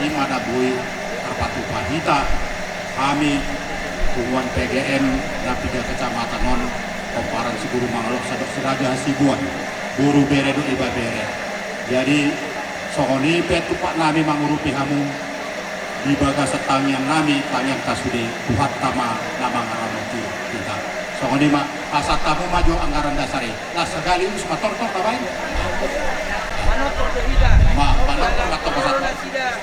imada bui terpatu pahita kami hubungan PGM Napida Kecamatan Non Komparan Siguru Mangalok Sadok Seraja Hasibuan Buru Beredo Iba Bere. Jadi sohoni petu pak nami mangurupi hamu di baga setangian nami tangian kasude buhat tama nama ngaramoti kita sohoni mak asat tamu maju anggaran dasari lah segali us mator-tor tabain Manotor tidak. ma manotor atau pasat Tidak.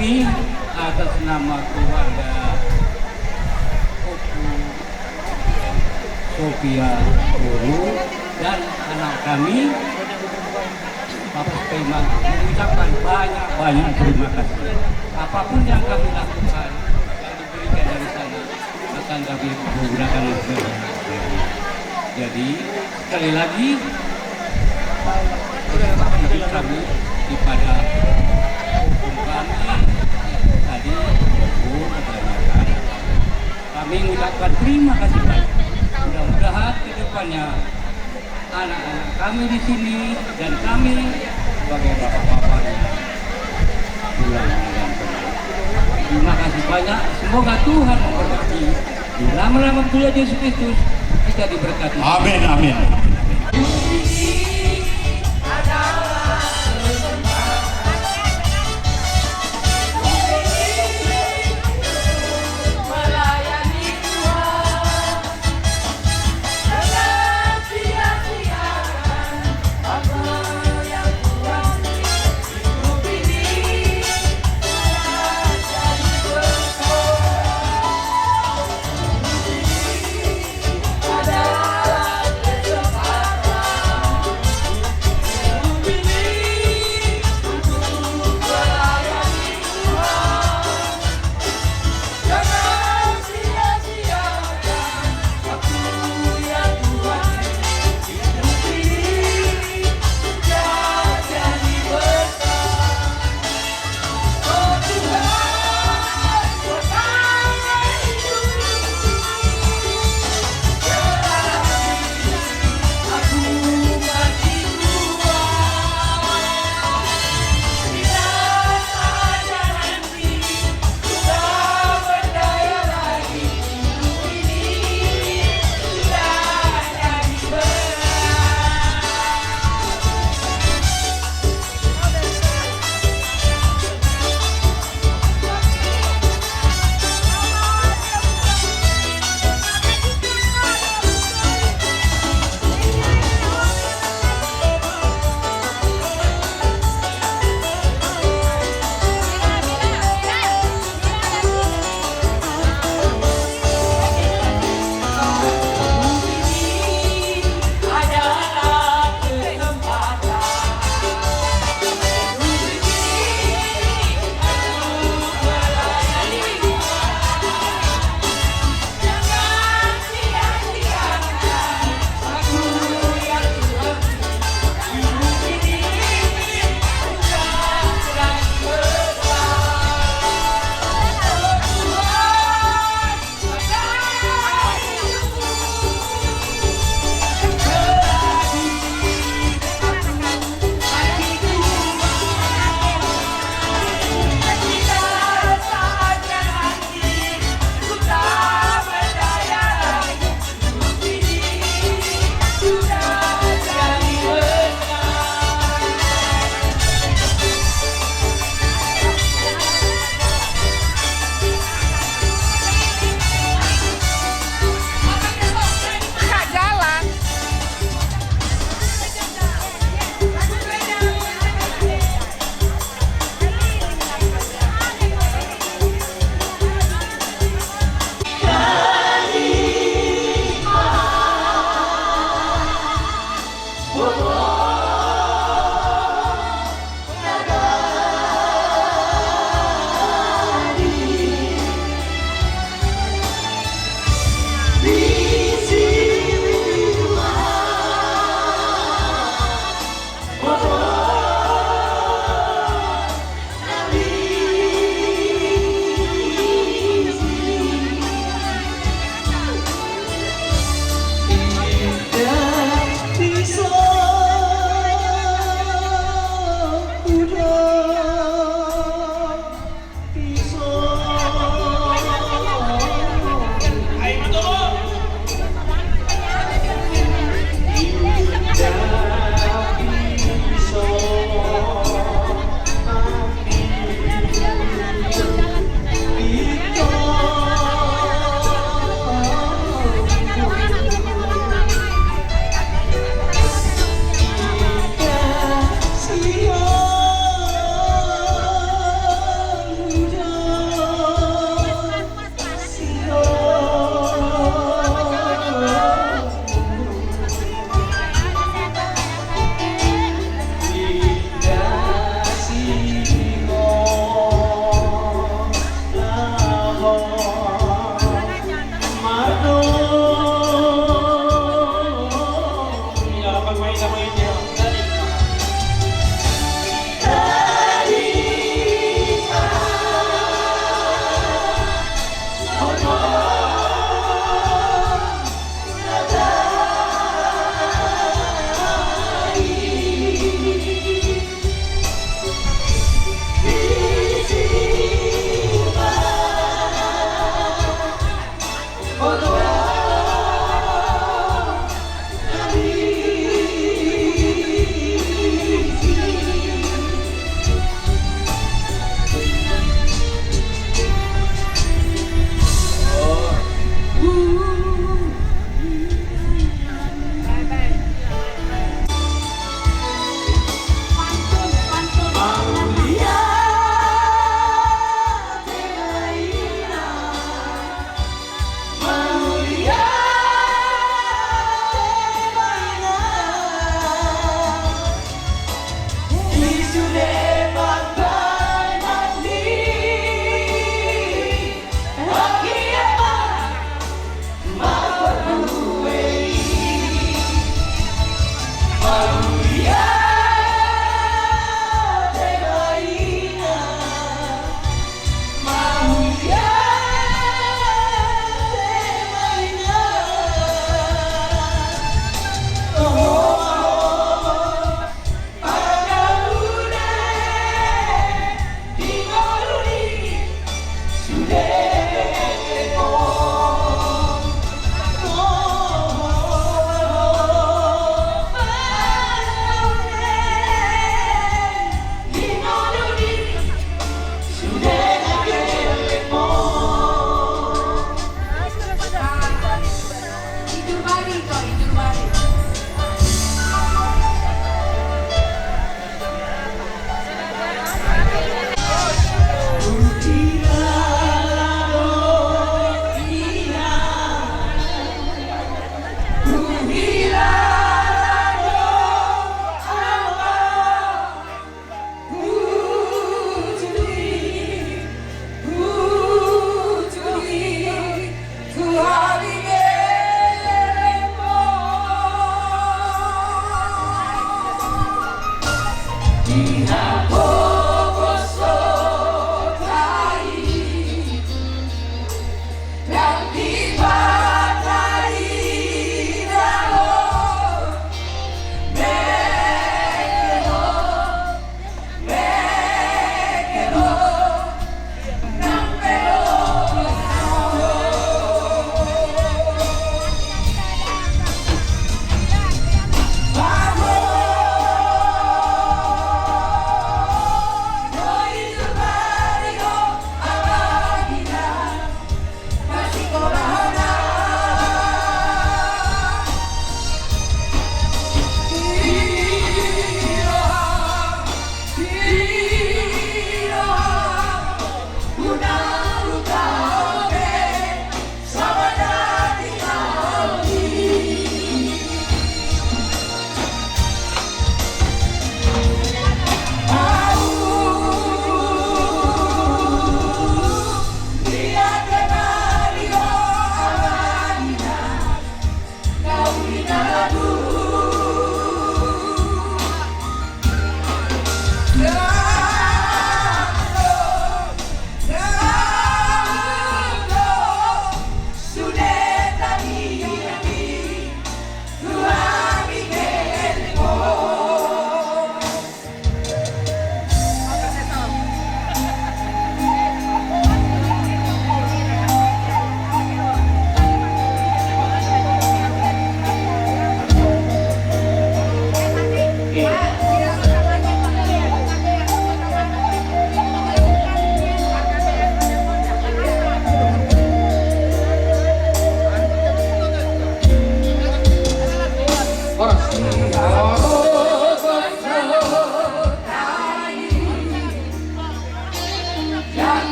Kami atas nama keluarga Oku Sofia Guru dan anak kami Bapak Pema mengucapkan banyak terima kasih. Apapun yang kami lakukan yang diberikan dari sana akan kami gunakan untuk jadi sekali lagi hidup kami kepada hukum kami tadi kebanyakan kami mengucapkan terima kasih banyak. Mudah-mudahan ke depannya anak-anak kami di sini dan kami sebagai bapak-bapaknya pulang dengan tenang. Terima kasih banyak. Semoga Tuhan memberkati. Di nama Tuhan Yesus Kristus kita diberkati. amin amin.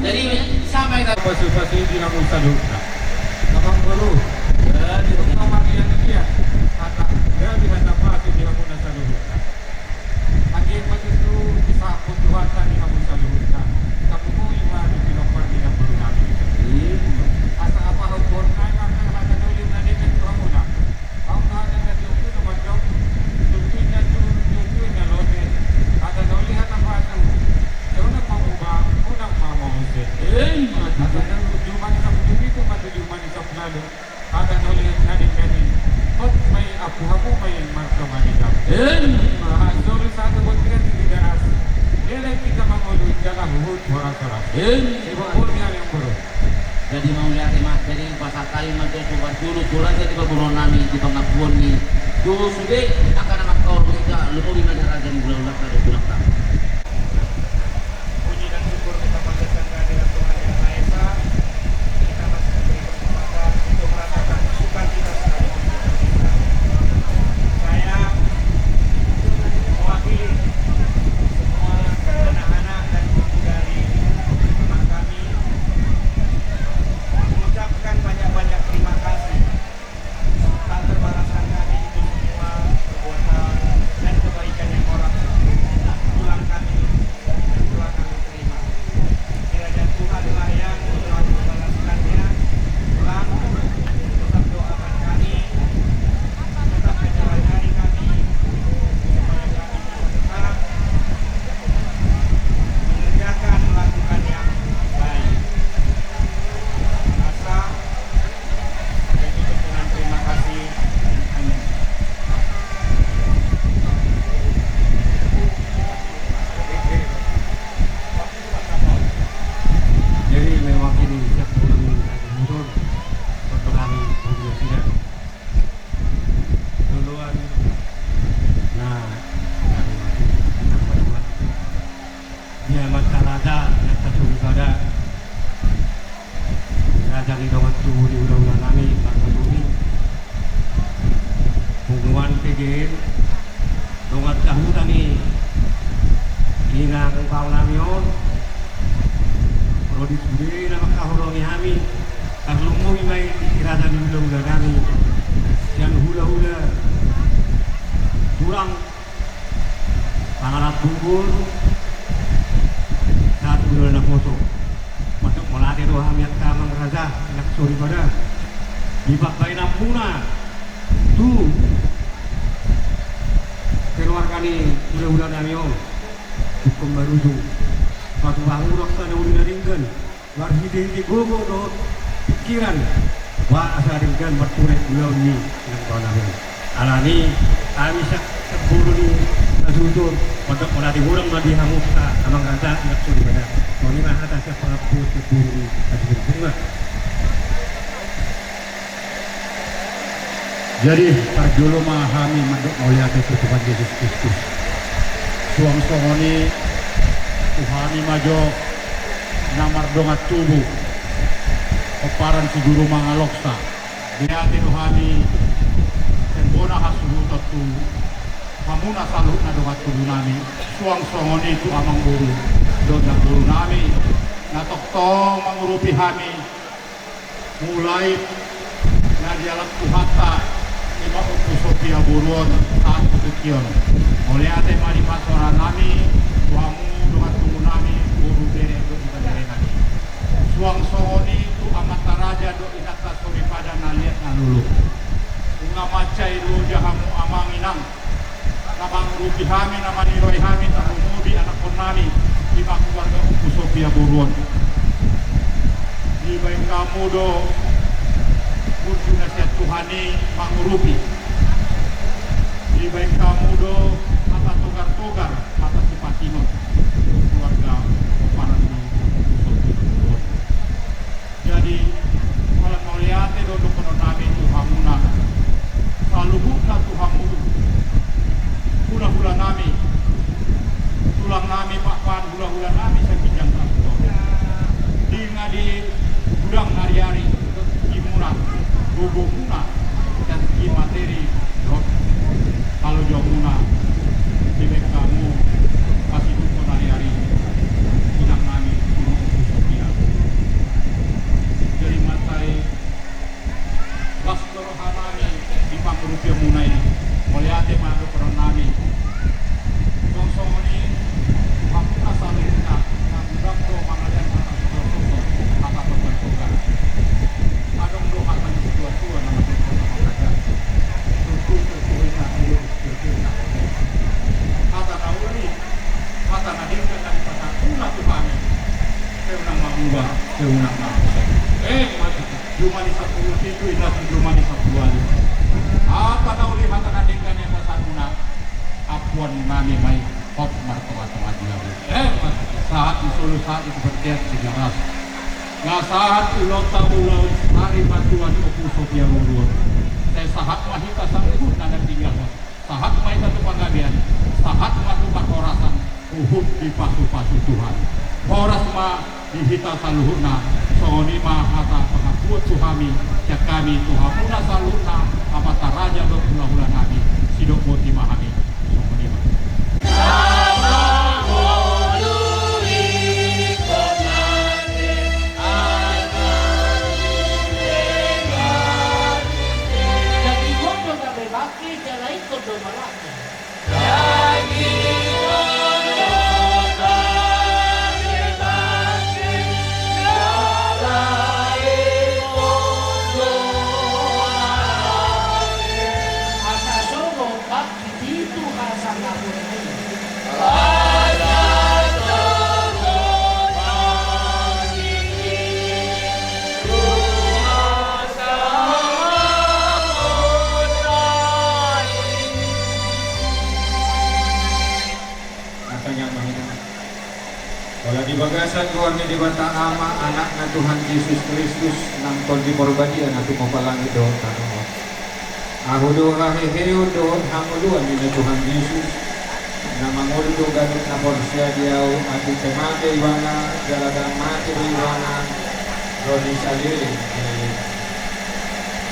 Jadi sampai Pasi-pasi di namun sadurna. Kamang baru di rumah Marian dia kata dia dihadap pasi di namun sadurna. Angin pati itu disaput Tuhan di namun sadurna. Kamu mau iman di nomor di namun nabi. Asa apa hukum naik maka ada nulis nanti ke kamu nak. Kau tak ada jumpa tu macam jumpinya jumpinya lote. Ada nulis apa macam. Jangan mau ubah, udah mau sih. Ada jumpa ni sama jumpi tu macam jumpa ni sama lalu. Ada nulis nanti. Kau main aku main macam mana jam. Sorry satu buat kita tidak ras. Dia kita mengulu jalan hut orang-orang. Ibu punya yang baru. Jadi mau lihat emak jadi pasar kayu macam coba dulu turun jadi berburu nami di pengakuan ni. Dulu sudah akan anak kau mereka lebih mendengar dan berulang kali pulang tak. Puji dan syukur kita panjatkan kehadiran Tuhan Yang Maha Esa. Kita masih diberi kesempatan untuk merasakan sukacita sekali. Saya mewakili semua anak-anak dia matalada yang tersudah raja di dalam tubuh di ulang nami bangsa bumi hubungan PGN dengan tahu tani inang kau namion Rodi sendiri nama kahoroni kami kalau mau main di raja di ulang nami yang hula-hula kurang pangalat tunggul saat udah nak masuk masuk melatih doa hamiat kamang raja nak suri pada dipakai nampuna tu keluarga ni udah namiong hukum baru tu suatu bangun raksa na udah ringkan war hide gogo do pikiran wa asa ringkan berturut ulau ni yang kau namiong alani kami seburu ni asutur untuk melatih orang bagi hamuka amang raja nak suri pada ini mah atas pengapu seburu ni asutur bunga. Jadi parjolo mahami manduk mulia Tuhan Yesus Kristus. Suang songoni Tuhani majo namar dongat tubuh peparan si guru mangaloksa. Diati Tuhani sembona hasulu tu hamuna salut na dongat tubuh nami. Suang songoni itu amang guru dongat guru nami. Natoktong mangurupi hami mulai nadialat kuhata lima uku Sofia buruan saat kekion oleh ate mari pasora nami suamu dengan tunggu nami guru bere do ibadare nami suang songoni tu amat raja do inata sori pada naliat nalulu unga macai do jahamu amanginang namang rupi hami namani roi hami tarumudi anak nami lima keluarga uku Sofia buruan di baik kamu do Kursu nasihat Tuhani mangurupi di baik kamu do mata togar-togar mata sipatino keluarga peparan di Kusopiro. Jadi kalau mau lihat do penonami Tuhamuna saluhukna Tuhamu hula-hula nami tulang nami pakpan hula-hula nami saya pinjam satu di ngadi gudang hari-hari kimura Bobo muna dan segi materi rot kalau jauh muna dibek kamu pasti tuh hari-hari inang nami Sofia jadi matai lastoro hanami di pangrupiah muna ini mulai ate masuk orang nami song-song ini aku asalnya nak bilang tuh mangajan kata sosok kata togar adong do kata tua nama nama raja tentu terkuatnya belum terkena kata nauli kata nadingkan dan kata kuna Tuhan keunang mangga keunang mangga mati cuma di 10 itu indah cuma di 10 kali apa nauli kata nadingkan yang kata kuna apuan nami mai hop martabat majilah mati saat disolu saat itu bertiap sejarah nggak saat ulota ulau hari batuan uku Sofia Buruan saya sahat mahita sanggup nada tinggal sahat mahita tu panggabian sahat matu pakorasan uhud di pasu-pasu Tuhan horas ma dihita saluhuna sooni ma kata pengakuan Tuhami ya kami Tuhamuna saluhuna amata raja berhula-hula nami sidok moti mahami sooni ma bagasan keluarga di bata ama anaknya Tuhan Yesus Kristus nang tol di korbani anak mapalang itu aku doa heheo doa hamuduan di Tuhan Yesus na manguldo ganit na Borsia Diao at itemate iwana jalagang mati iwana Rodi Salili.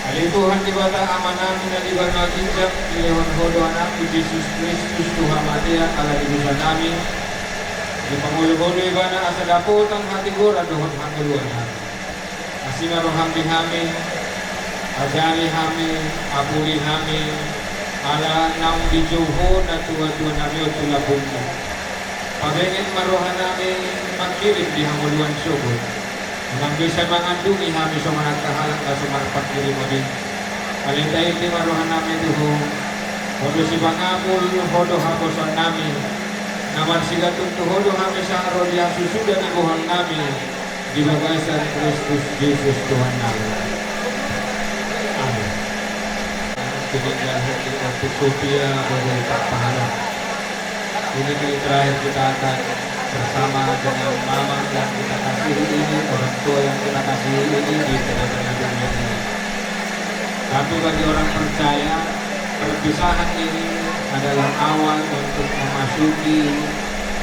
Alituhan di bata ama namin na di ba nagijak ilewan hodo anak ni Jesus Kristus Tuhan matia ala dibusan namin di pangulo-ulo iba na asa dapotang hatigor aduhon hanguluan namin asina roham hamin ajari hamin apuli hamin ala naung di Joho na tuwa-tuwa namin o tulabunga pagingin marohan namin magkirin di hanguluan subot nang bisa mengandungi kami sa mga nagkahalang na sumarpat diri mo din. Alintay di maruhan namin duho. Hodo si Bangapul, hodo haposan namin. Naman sigatong hodo kami sa araw yang susudan ni buhang namin. Di bagasan Kristus Jesus Tuhan namin. Amin. Piniglahan kita Sofia boleh tak pahala. Ini kali terakhir kita akan bersama dengan mama yang kita kasih ini, orang tua yang kita kasih ini di tengah-tengah dunia ini. Tapi bagi orang percaya, perpisahan ini adalah awal untuk memasuki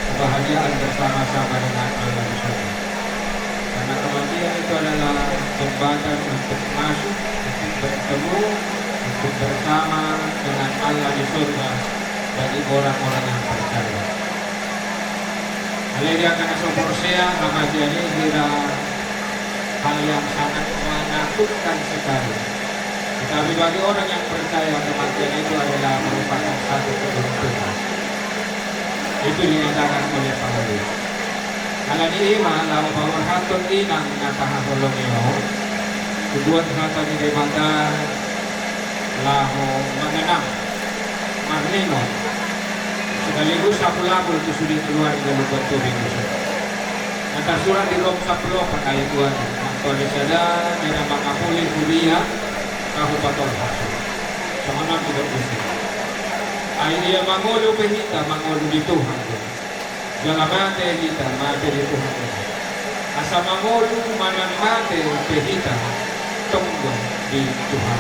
kebahagiaan bersama-sama dengan Allah di surga. Karena kematian itu adalah jembatan untuk masuk, untuk bertemu, untuk bersama dengan Allah di surga bagi orang-orang yang percaya. Haleluya karena Borsia kematian ini kira hal yang sangat menakutkan sekali. Tetapi bagi orang yang percaya kematian itu adalah merupakan satu keberuntungan. Itu dinyatakan oleh Paulus. Kalau di iman lalu bahwa hatun inang natahaholong iyo, tujuan hatun di mata laho mengenang marlingon. Sekaligus sapulabul itu sudah keluar dari lubang tubing itu. Yang tersurat di Rom 10 ayat 2. Kalau sada dengan mangapuli kuliah kabupaten Hasu. Semangat juga bisa. Ayat dia mangolo pehita mangolo di Tuhan. Jangan mati kita mati di Tuhan. Asa mangolo mana mati pehita tunggu di Tuhan.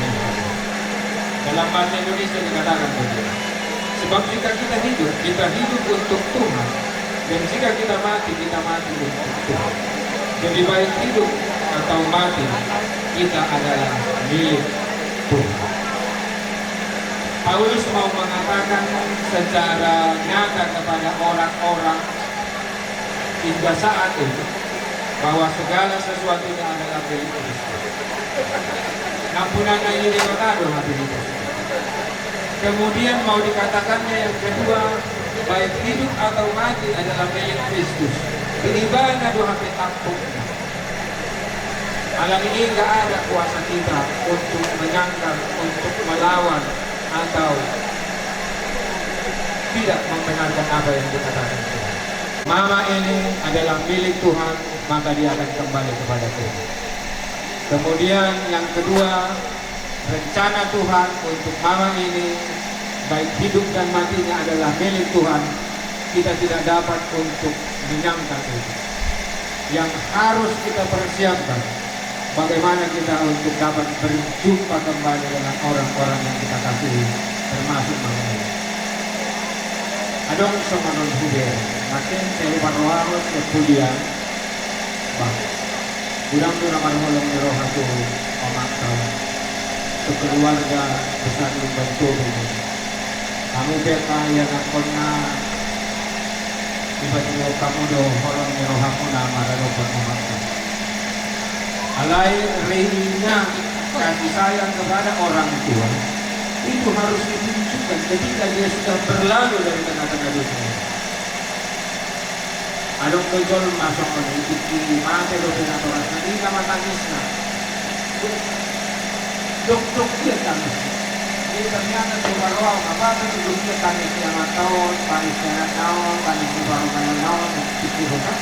Dalam bahasa Indonesia dikatakan begini. Sebab jika kita hidup untuk Tuhan. Dan jika kita mati untuk Tuhan. Jadi baik hidup atau mati, kita adalah milik Tuhan. Paulus mau mengatakan secara nyata kepada orang-orang hingga saat itu bahwa segala sesuatunya adalah milik Kristus. Ampunannya ini dikatakan hati itu. Kemudian mau dikatakannya yang kedua, baik hidup atau mati adalah milik Kristus. Beribadah doa petampung. Alam ini enggak ada kuasa kita untuk menyangkal, untuk melawan atau tidak membenarkan apa yang dikatakan Tuhan. Mama ini adalah milik Tuhan, maka dia akan kembali kepada Tuhan. Kemudian yang kedua, rencana Tuhan untuk mama ini baik hidup dan matinya adalah milik Tuhan. Kita tidak dapat untuk menyangkal itu. Yang harus kita persiapkan bagaimana kita untuk dapat berjumpa kembali dengan orang-orang yang kita kasihi, termasuk mama ini. Adong somanon huber, makin saya parwaro sepulian, bang. Udang tu naman holong ni roh hatu omakau keluarga besar membantu ini. Kamu beta yang akon na tiba-tiba kamu do holong ni roh aku na maralopan omakau. Alai reina kasih sayang kepada orang tua itu harus ditunjukkan ketika dia sudah berlalu dari tengah-tengah dunia. Adong kejol masuk ke itu mati do pinatoran nanti nama tangisnya. Dok dia tangis. Dia ternyata coba roh apa tu dia tangis yang tahun, tangis yang tahun, tangis di baru tahun itu kan.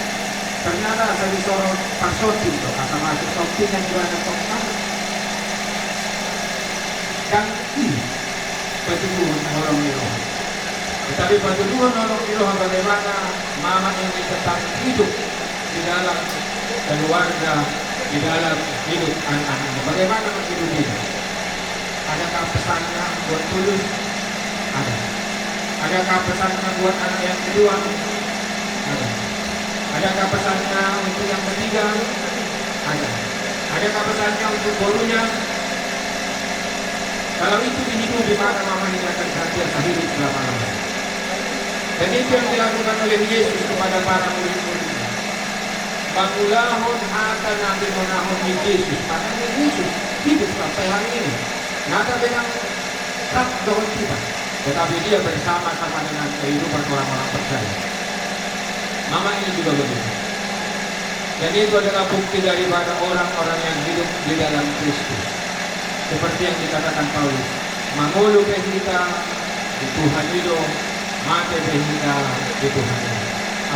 Ternyata saya disorot pasotin tu kata masuk sotin yang juga ada tempat. Dan ini pertumbuhan orang itu. Tetapi pertumbuhan orang itu bagaimana mama ini tetap hidup di dalam keluarga, di dalam hidup anak-anaknya. Bagaimana menghidup ini? Adakah pesannya buat tulus? Ada. Adakah pesannya buat anak yang kedua? Ada. Adakah pesannya untuk yang ketiga? Ada. Adakah pesannya untuk borunya? Kalau itu dihidupi, maka mama ini akan senantiasa hidup selama-lamanya. Dan itu yang dilakukan oleh Yesus kepada para murid-muridnya. Bangulahon hata nabi monahon di Yesus. Makanya Yesus hidup sampai hari ini. Nata dengan tak doon kita. Tetapi dia bersama-sama dengan kehidupan orang-orang percaya. Mama ini juga begitu. Dan itu adalah bukti daripada orang-orang yang hidup di dalam Kristus. Seperti yang dikatakan Paulus, mangulu behita di Tuhan itu, mate behita di Tuhan itu.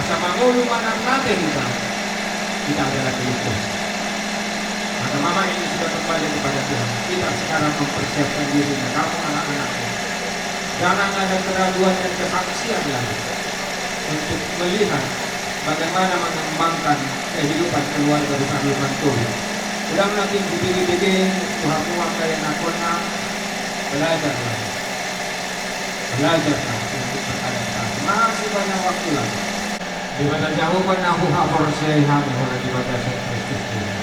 Asa mangulu mana mate kita adalah Kristus. Maka mama ini sudah kembali kepada Tuhan. Kita sekarang mempersiapkan dirinya, kamu anak-anakku. Jangan ada keraguan dan kesaksian lagi untuk melihat bagaimana mengembangkan kehidupan keluarga besar Firman Tuhan. Udah nanti dipilih-pilih Tuhan kaya nakona, belajarlah untuk beradaptasi. Masih banyak waktu lagi. Di mana jawaban aku hafal sehari di pada Kristus ini.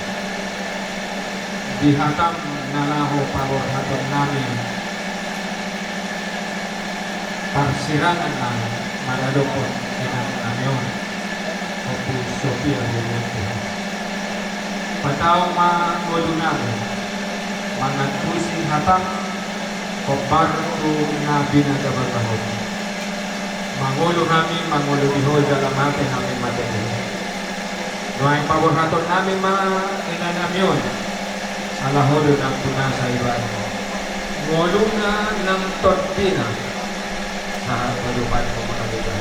Dihatam nalaho pawor hatam nami parsirangan na maradopon dengan namyon opu Sofia Tuhan. Patao mangulunan mangantusi hatam kobartu na binagabagahon. Mangulo kami, mangulo diho dalam hati namin matindi. Doain pabor haton namin mga inanamyon. Alahodo ng tuna sa iba. Ngulo na ng tortina sa palupan mo mga lugar.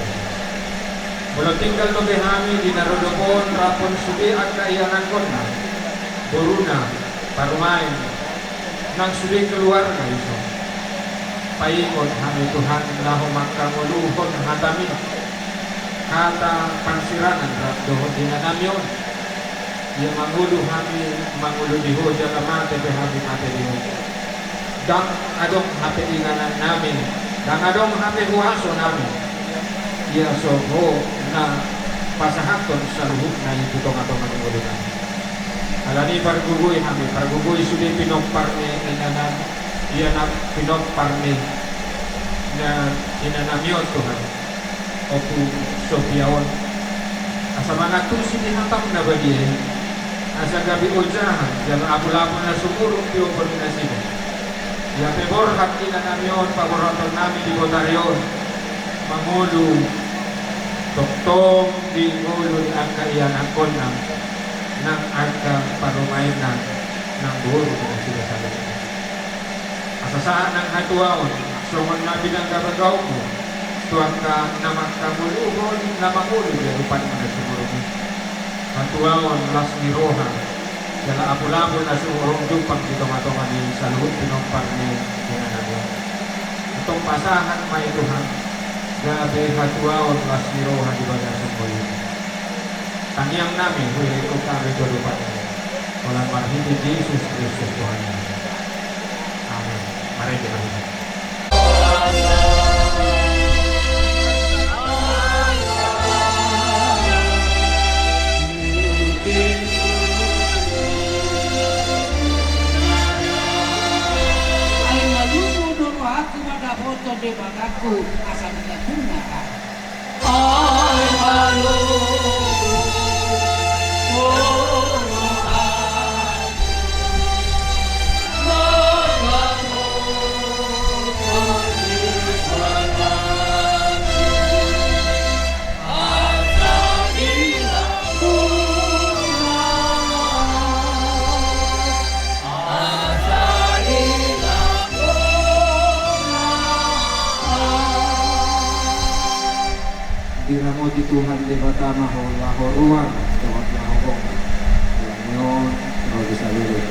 Mula tinggal no behami dinarudopon rapon subi at kaiyanan ko na. Buruna, parumain, nang subi keluar na iso. Paingon kami Tuhan na humakanguluhon hatami. Kata pansirangan rapdohon dinanamyon. Yang mangulu kami mangulu diho jalan mate behami mate diho. Dang adong hati inganan namin. Dang adong hati huaso namin. Ya soho na pasahaton sa luhuk na itutong atong mangulu namin. Alani pargugoy kami. Pargugoy sudi pinompar ni inanan. Iya na pinompar ni na inanamyon Tuhan. Opo Sofiaon. Asa mga tusi dihatam na bagay. Asa gabi ujahan, jalan abu-abu na sumurong di operasi. Ya pebor hati na namyon, paboraton namin di Botaryon, mangulu, toktong di ngulo di angka iyan ang konang, ng angka parumayin ng buhuro na sila sa lahat. Asa saan ang hatuaon, sungon na binanggabagaw mo, tuwag ka na magkamuluhon na mangulo di arupan mo na sumurong. Hatuaon las ni Roha jala apu-apu na sumurong jupang di tomatongan ni sa luhut pinompar ni dinanagwa. Itong pasahan may Tuhan gabi hatuaon las ni Roha di baga sumboy. Tangyang namin huwag ko kami tulupan walang marhiti Jesus Kristus Tuhan. Amen. Mari kita berdoa. Foto de bagaku asal mengatuna kan. Ay malu, Diramo di Tuhan di batama ho lahoruan tawag lahorong lanyon rogo sa lulo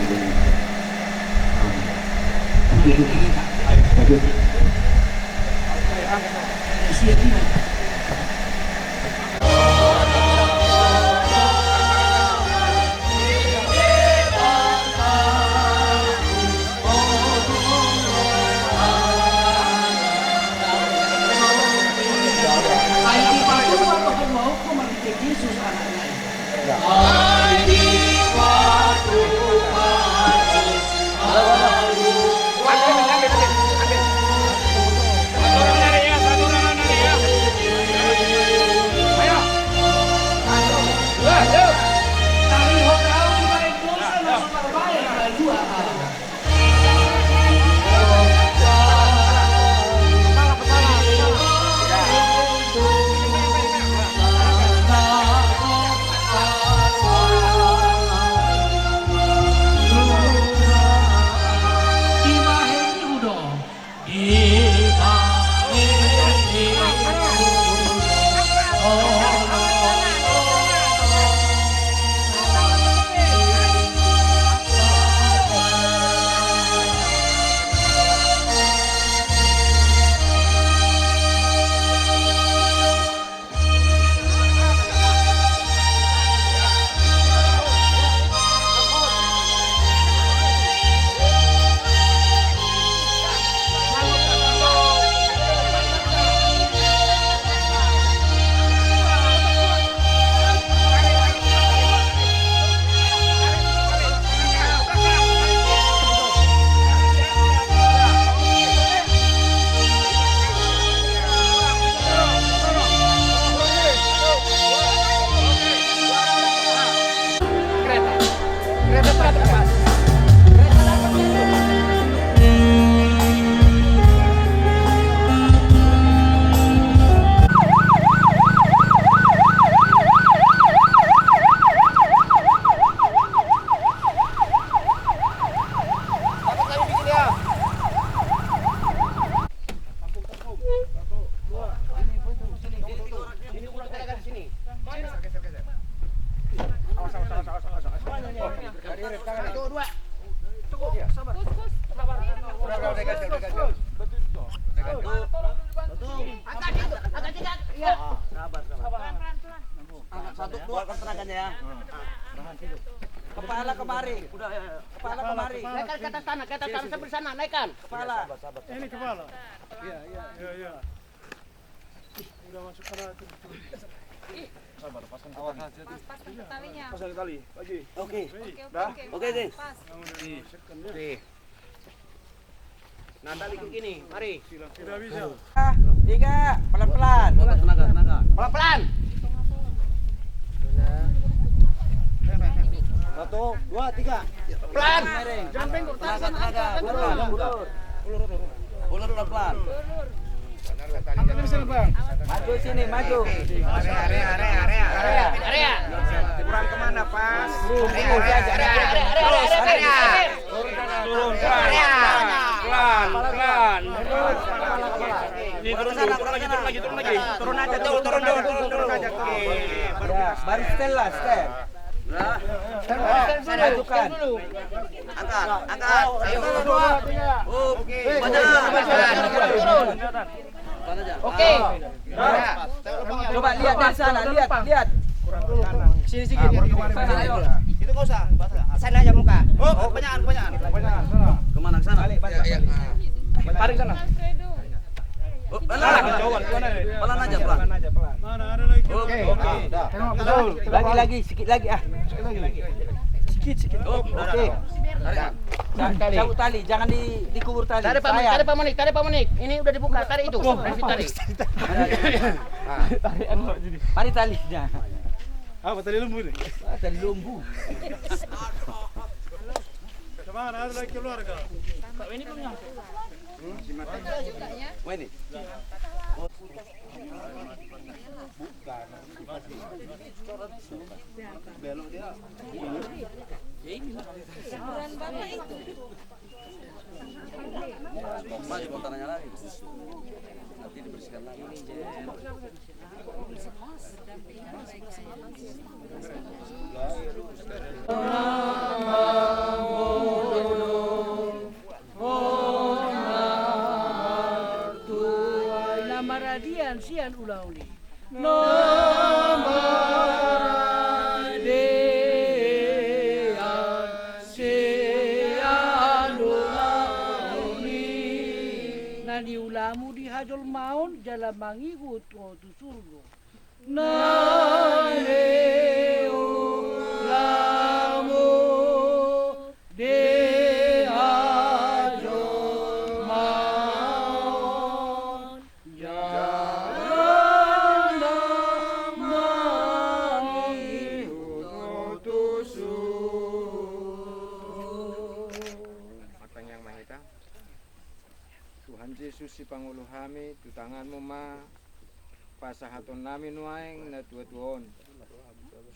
Kepala kemari. Udah, kepala kemari. Naikkan ke atas tanah sampai sana, naikkan. Kepala. Ini kepala. Iya. Udah masuk sana. Sabar, pasang talinya. pasang tali lagi. Oke. Dah? Oke, deh. Pas. Oke. Nah, tali ke gini. Mari. Tidak bisa. 3, pelan-pelan. Tenaga. Pelan-pelan. 1, 2, 3. Pelan. Jangan bengkok. Tenaga. Ulur pelan-pelan. Ambil di sini, Bang. Maju sini, maju. Area. Kurang kemana, Pas? Area. Turun, pelan. Turun aja, turun aja. Ya, baru setel lah, setel. Majukan. Angkat. Ayo. Oke. Turun. Oke. Coba lihat dari sana, lihat. Sini. Ayo. Itu enggak usah. Sana aja muka. Oh, kebanyakan sana. Kemana ke sana? Tarik sana. Oh, pelan aja, pelan. Mana ada lagi? Oke. Tengok betul. Lagi, sikit lagi. Sikit. Oke. Cabut tali, jangan dikubur tali. Tarik Pak Monik. Ini udah dibuka, tarik itu. Tarik. Mari talinya. Apa tali lembu ini? Tali lumbu. Kemana ada lagi keluarga? Wah ini. Maju kontananya lagi. Nanti dibersihkan lagi. Namaradian sian ulang ni. Nani ulamu di hajol maun jalan mangi tu surgo. Nani si Pangulo kami, tutangan mo ma, pasahaton namin waeng na tuwa-tuon.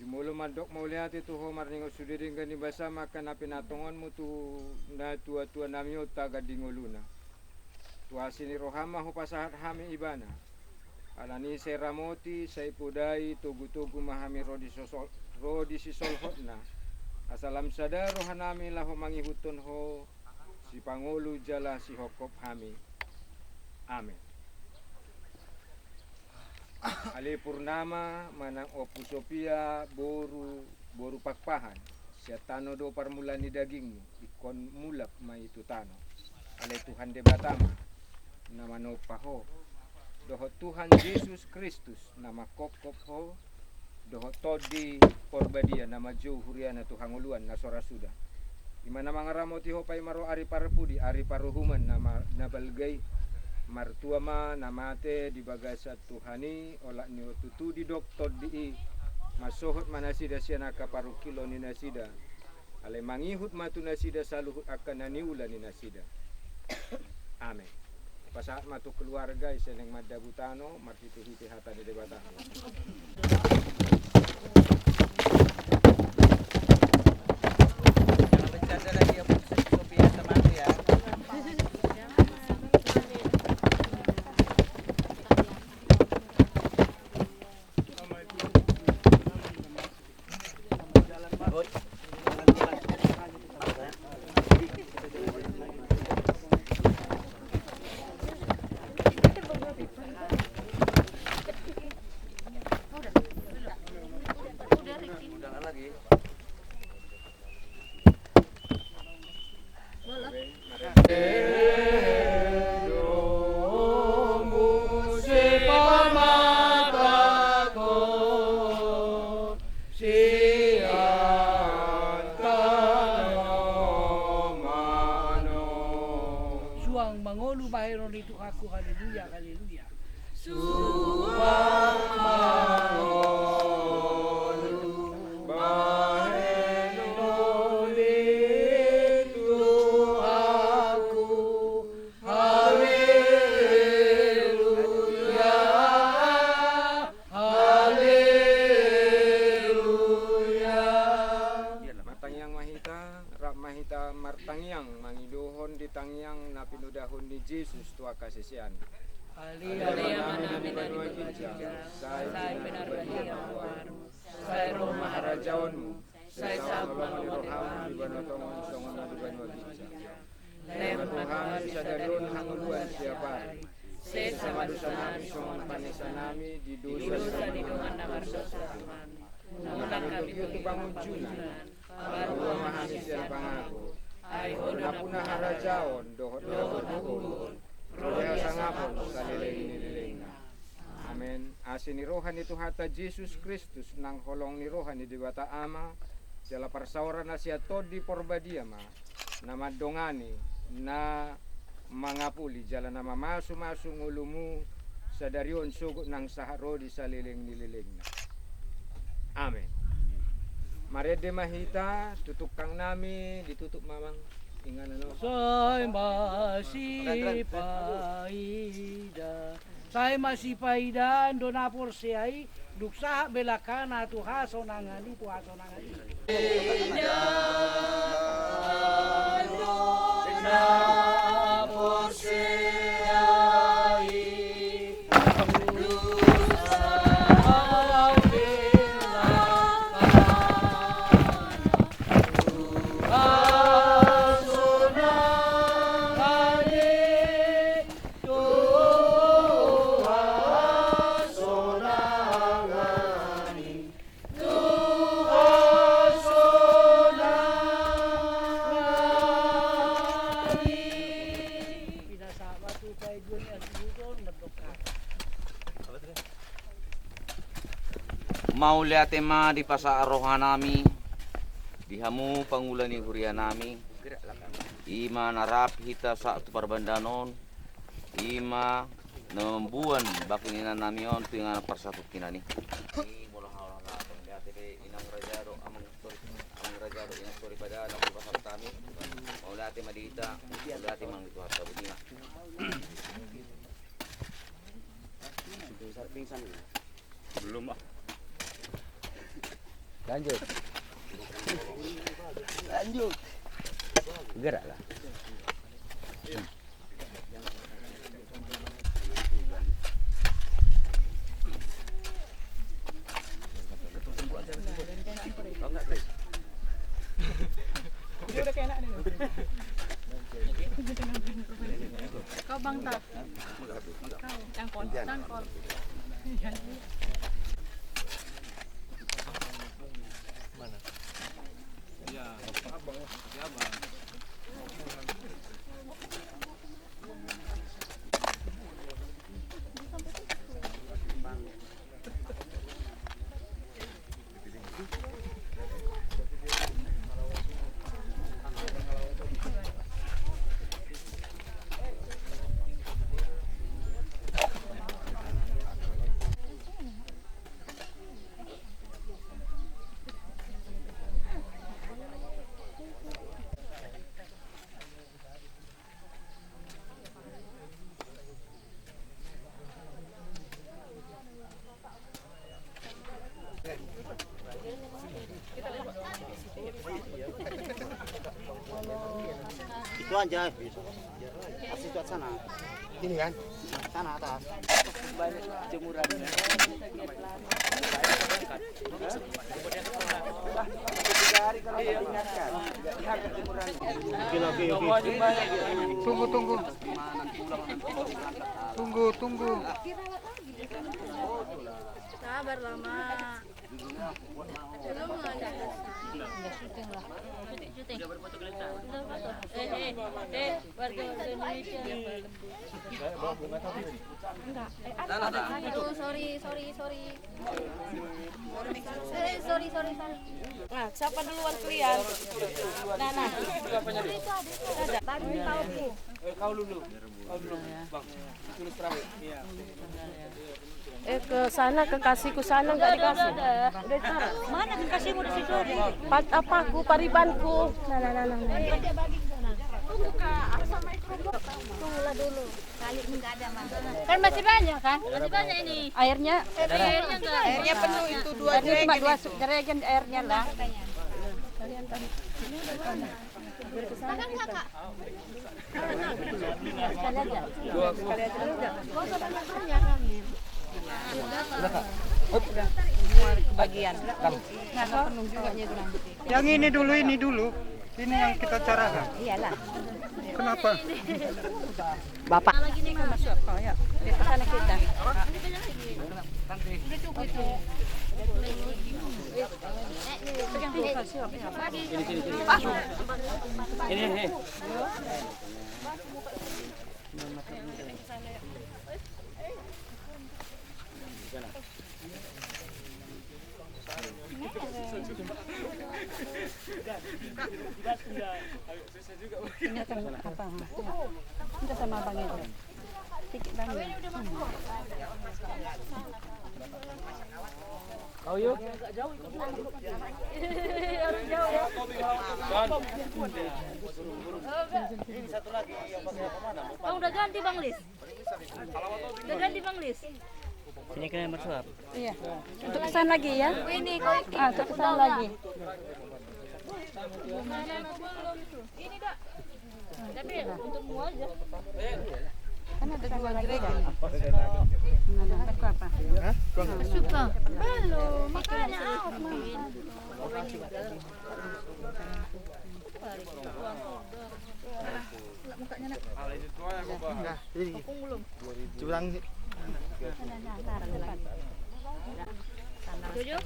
Jumulo mandok mauliati tuho marningo sudiring gani basa maka napinatongon mo tu na tuwa-tuwa namin o taga dinguluna. Tuasi ni Rohama ho pasahat hami ibana. Alani seramoti sa ipudai tugu-tugu mahami rodi sisolhot na. Asalam sada rohanami laho mangihuton ho si Pangulo jala si hokop hami. Amin. Ali Purnama manang Opus Sophia boru pakpahan siya tano do parmula ni dagingmu ikon mulap may tutano alay Tuhan de batama na manopaho doho Tuhan Yesus Kristus na makokop ho doho todi porbadia na majo huriana Tuhan uluan na sorasuda imana mga ramoti ho pay maro ari parapudi ari paruhuman na balgay martuama namate di bagasa Tuhani ola ni tutu di doktor di masohot manasida siya nakaparukilo ni nasida alay mangihut matu nasida saluhut akan naniula ni nasida. Amen. Pasaat matu keluarga iseneng madabutano martituhiti hata di debatano. Jangan bercanda lagi ya Sophia sama aku ya. Suang mangolu bahiron itu aku haleluya haleluya. Mahita martangyang mangiduhon di tangyang na pinudahon ni Jesus tua kasisian. Haleluya. Sai roh maharajaonmu. Sai sabang roham di banotongon songon di banwagija. Tuhan sadarion hanguluan siapa. Sama dosa nami songon panesa nami di dosa di dohan namar dosa. Namun kami itu panguncunan. Baru mahani siya pangako. Ay hodon na harajaon dohot dohon. Rodea sangapon sa liling na. Amen. Asin ni rohan itu hata Jesus Kristus nang holong ni rohan ni dibata ama sila parsauran na siya tod di porbadia ma na madongani na mangapuli jala na mamasu-masung ulumu sa darion sugot ng saharo di sa liling na. Amen. Marede mahita, tutukang nami, ditutuk mamang. Ingan ano? Say masipaida, say masipaida, ando na por siyay, duksa belakana tuhaso nangani, tuhaso nangani. Na por siyay, Maulia tema di pasaarohan nami dihamu pangulan ni huria nami ima narap hita sa parbandanon ima nambuan bakininan nami on pingan persatu kinani mula hawla na pangdati inang rajado amang rajado inang story pada alam pasal kami maulia tema dita maulia tema itu harta budina Belum ah. Lanjut. Lanjut. Geraklah. Kau bang tak? Kau cangkol, cangkol. Itu aja. Kasih buat sana. Ini kan? Sana atas. Banyak jemuran. Tunggu. Sabar lama. Belum ada. Syuting lah. Syuting. Warga Indonesia. Enggak. Aduh, sorry. Sorry. Nah, siapa duluan kalian? Nah. Itu ada. Tadi tahu. Kau dulu. Bang. Tulis terakhir. Iya. Ke sana kekasihku sana enggak dikasih. Udah taruh. Mana kekasihmu di situ? Apaku, paribanku. Nah. Tunggu Kak, sama mikrofon. Tunggulah dulu. Kali ini enggak ada masalah. Kan masih banyak kan? Masih banyak ini. Airnya enggak. Airnya penuh itu 2 jerigen. Cuma 2 jerigen airnya lah. Kalian tahu. Tangan Kakak. Sekali aja. Sekali aja dulu enggak? Kok sama banyak kami. Udah. Semua kebagian. Nah, penuh juga itu nanti. Yang ini dulu. Ini yang kita carakan. Iyalah. Kenapa? Bapak. Lagi nih masuk. Oh, ya. Di sana kita. Ini. Ini apa? Kita sama Bang itu. Sedikit Bang. Kau yuk. Harus jauh ya. Ini satu lagi yang pakai mana? Oh, udah ganti Bang Lis. Udah ganti Bang Lis. Sini kena mersuap. Iya. Untuk pesan lagi ya. Ini untuk pesan lagi. Ini dah. Tapi untukmu aja. Kan ada 2 jerigen. Mengadapkan apa? Suka. Belum, makanya mukanya nak. Nah, ini. Curang. Tujuh.